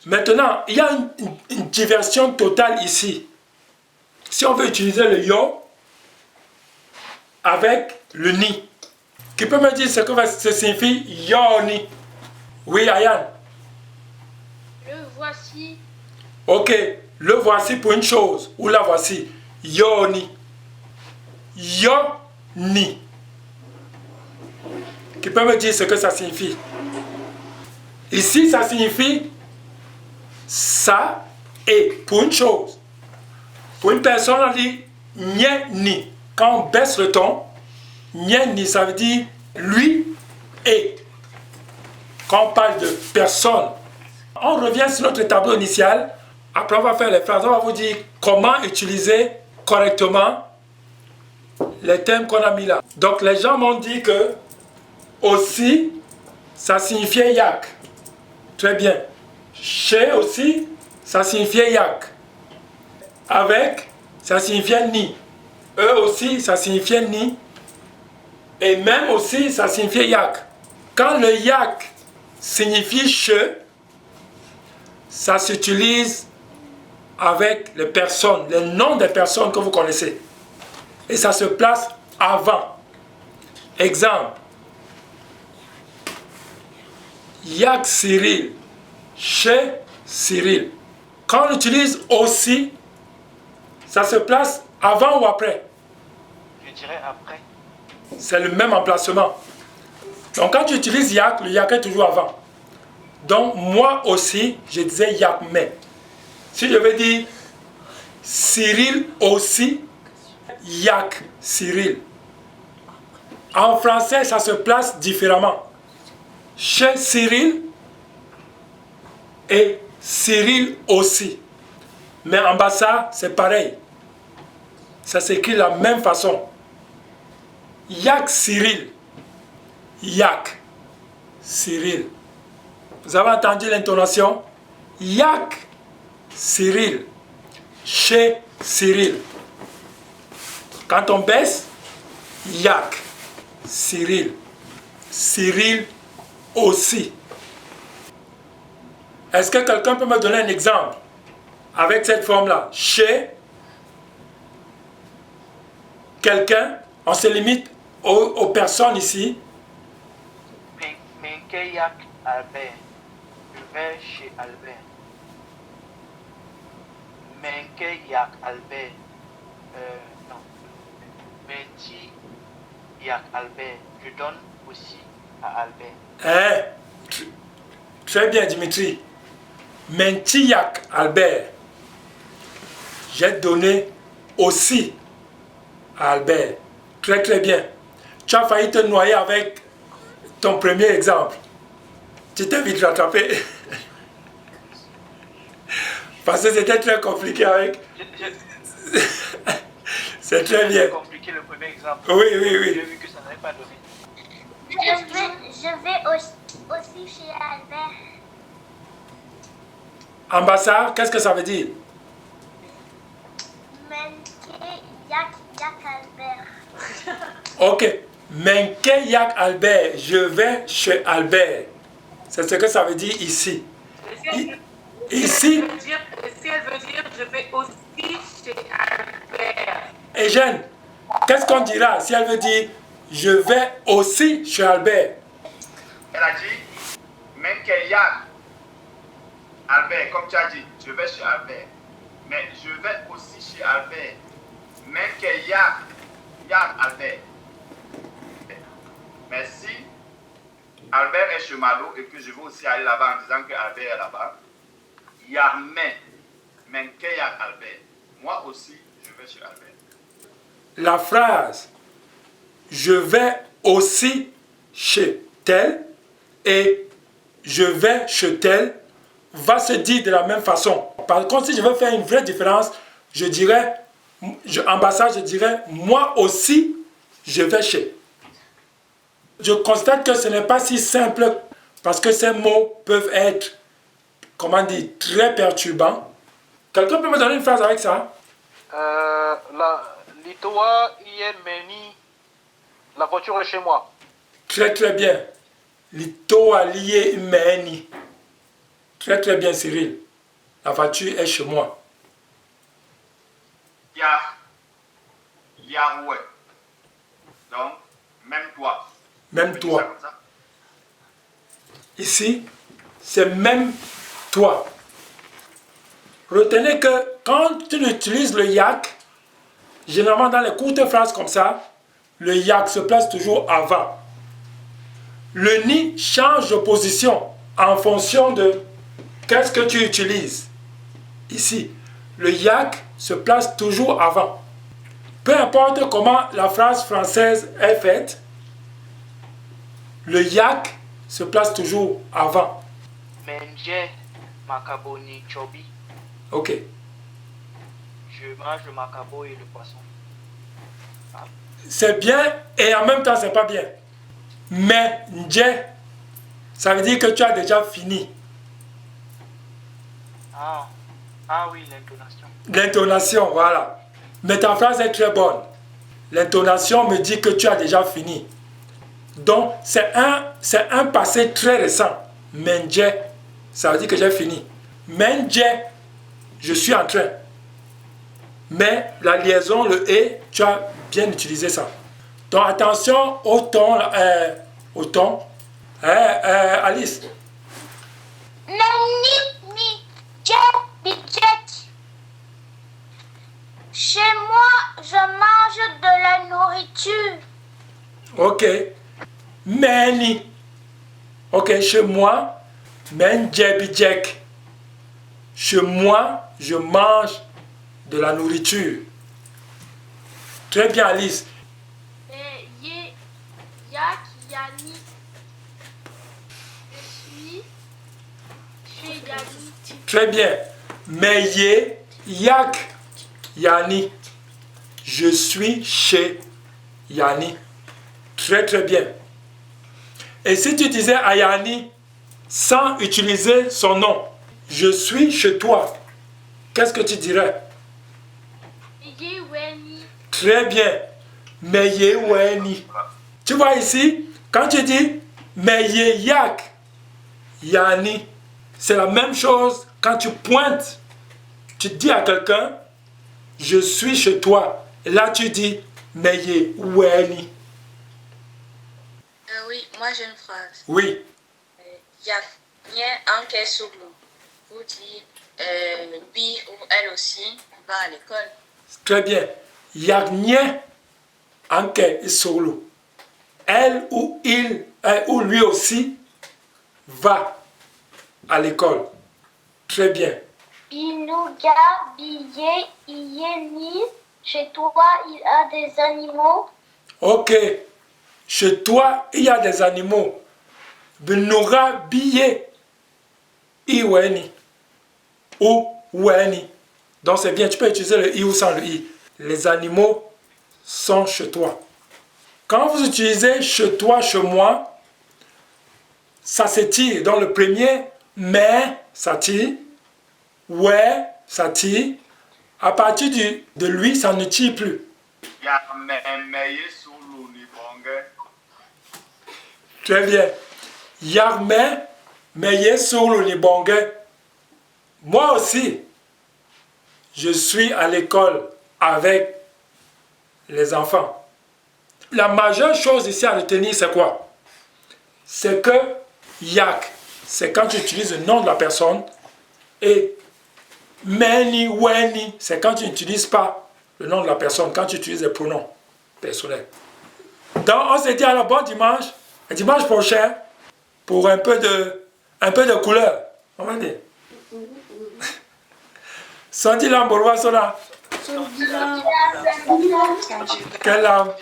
Maintenant, il y a une diversion totale ici. Si on veut utiliser le yo avec le ni, qui peut me dire ce que ça signifie yo ni? Oui, Ayan. Le voici. Ok, le voici pour une chose, ou la voici. Yo ni. Yo ni. Qui peut me dire ce que ça signifie? Ici, ça signifie ça et pour une chose. Pour une personne, on dit nye ni. Quand on baisse le ton, nye ni, ça veut dire lui et. Quand on parle de personne, on revient sur notre tableau initial. Après, on va faire les phrases. On va vous dire comment utiliser correctement les termes qu'on a mis là. Donc, les gens m'ont dit que aussi, ça signifiait yak. Très bien. Chez aussi, ça signifiait yak. Avec, ça signifiait ni. Eux aussi, ça signifiait ni. Et même aussi, ça signifiait yak. Quand le yak signifie che, ça s'utilise avec les personnes, les noms des personnes que vous connaissez. Et ça se place avant. Exemple. Yak Cyril. Chez Cyril. Quand on utilise aussi, ça se place avant ou après? Je dirais après. C'est le même emplacement. Donc quand tu utilises yak, le yak est toujours avant. Donc moi aussi, je disais yak mais. Si je veux dire Cyril aussi, yak Cyril. En français, ça se place différemment. Chez Cyril et Cyril aussi. Mais en bas ça, c'est pareil. Ça s'écrit de la même façon. Yak Cyril. Yak Cyril. Vous avez entendu l'intonation? Yak Cyril. Chez Cyril. Quand on baisse, yak Cyril. Cyril aussi. Est-ce que quelqu'un peut me donner un exemple avec cette forme-là? Chez quelqu'un, on se limite aux personnes ici. Menke yak Albert. Je vais chez Albert. Menke yak Albert. Non. Menti yak Albert. Je donne aussi à Albert. Très bien, Dimitri. Menti yak Albert. J'ai donné aussi à Albert. Très très bien. Tu as failli te noyer avec ton premier exemple. Tu t'es vite rattrapé. Parce que c'était très compliqué avec. C'est très bien. C'est compliqué le premier exemple. Oui. J'ai vu que ça n'avait pas donné. Je vais aussi chez Albert. Ambassade, qu'est-ce que ça veut dire? Menke yak Albert. Ok. Menke yak Albert. Je vais chez Albert. C'est ce que ça veut dire ici. Ici. Si elle veut dire je vais aussi chez Albert. Et Jeanne, qu'est-ce qu'on dira si elle veut dire je vais aussi chez Albert? Elle a dit Menke yak Albert, comme tu as dit, je vais chez Albert. Mais je vais aussi chez Albert. Menke yak Albert. Mais si Albert est chez Malo et que je veux aussi aller là-bas en disant que Albert est là-bas, Yarmé, Menke yak Albert. Moi aussi, je vais chez Albert. La phrase je vais aussi chez tel et je vais chez tel va se dire de la même façon. Par contre, si je veux faire une vraie différence, je dirais, ambassade, je dirais, moi aussi, je vais chez. Je constate que ce n'est pas si simple parce que ces mots peuvent être, comment dire, très perturbants. Quelqu'un peut me donner une phrase avec ça? L'itoa hier meni. La voiture est chez moi. Très très bien. Lito allié meni. Très très bien Cyril. La voiture est chez moi. Yahweh. Donc, même toi. Même Tu peux dire ça toi. comme ça. Ici, c'est même toi. Retenez que quand tu utilises le yak, généralement dans les courtes phrases comme ça, le yak se place toujours avant. Le ni change de position en fonction de qu'est-ce que tu utilises. Ici, le yak se place toujours avant. Peu importe comment la phrase française est faite, le yak se place toujours avant. Manger macaboni chobi. Ok. Je mange le macabo et le poisson. C'est bien et en même temps c'est pas bien. Mais nje, ça veut dire que tu as déjà fini. Ah oui, l'intonation. L'intonation, voilà. Mais ta phrase est très bonne. L'intonation me dit que tu as déjà fini. Donc c'est un passé très récent. Menje, ça veut dire que j'ai fini. Menje, je suis en train. Mais la liaison, le et, tu as bien utilisé ça. Donc attention au ton. Alice. Chez moi, je mange de la nourriture. Ok. Meni. Ok, chez moi. Menjebijek. Chez moi, je mange de la nourriture. Très bien, Alice. Yak Yani. Je suis chez Yani. Très bien. Meye, yak, Yani. Je suis chez Yani. Très très bien. Et si tu disais à Yani sans utiliser son nom, je suis chez toi, qu'est-ce que tu dirais? Yeweni. Très bien. Meye weni. Tu vois ici, quand tu dis Meye yak, Yani, c'est la même chose quand tu pointes. Tu dis à quelqu'un, je suis chez toi. Et là, tu dis Meye weni. Oui, moi j'ai une phrase. Oui. Yak Nien Anke Souglo. Vous dites lui ou elle aussi va à l'école. Très bien. Yak nien anke solo. Elle ou il, ou lui aussi, va à l'école. Très bien. Binuga, Billet, Yeni. Chez toi, il y a des animaux. Ok. Chez toi, il y a des animaux. Binura billet. Iweni. Ou weni. Donc c'est bien, tu peux utiliser le i ou sans le i. Les animaux sont chez toi. Quand vous utilisez chez toi, chez moi, ça s'étire. Dans le premier, mais, ça tire. Ouais, ça tire. À partir de lui, ça ne tire plus. Très bien. Yarme, meye solo ni bonge. Moi aussi, je suis à l'école avec les enfants. La majeure chose ici à retenir, c'est quoi? C'est que yak, c'est quand tu utilises le nom de la personne, et meni, weni, c'est quand tu n'utilises pas le nom de la personne, quand tu utilises les pronoms personnels. Donc, on se dit alors bon dimanche, et dimanche prochain, pour un peu de couleur. On va dire. Sondi Lamborwa Sola. Quelle âme?